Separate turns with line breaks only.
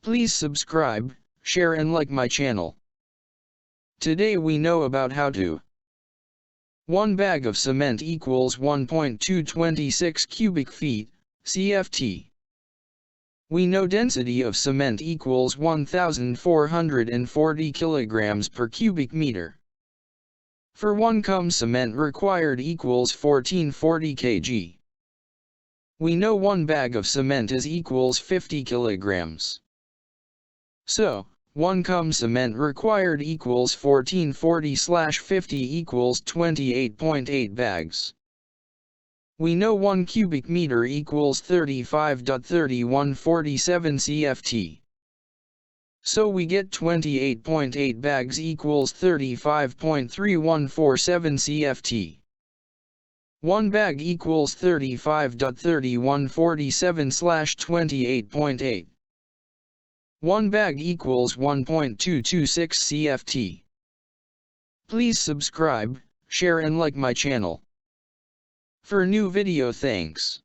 Please subscribe, share and like my channel. Today we know about how to 1 bag of cement equals 1.226 cubic feet, CFT. We know density of cement equals 1,440 kilograms per cubic meter. For 1 cum cement required equals 1440 kg. We know 1 bag of cement is equals 50 kilograms. So, 1 cum cement required equals 1440/50 equals 28.8 bags. We know 1 cubic meter equals 35.3147 CFT. So we get 28.8 bags equals 35.3147 CFT. 1 bag equals 35.3147/28.8. 1 bag equals 1.226 CFT. Please subscribe, share and like my channel. For new video, thanks.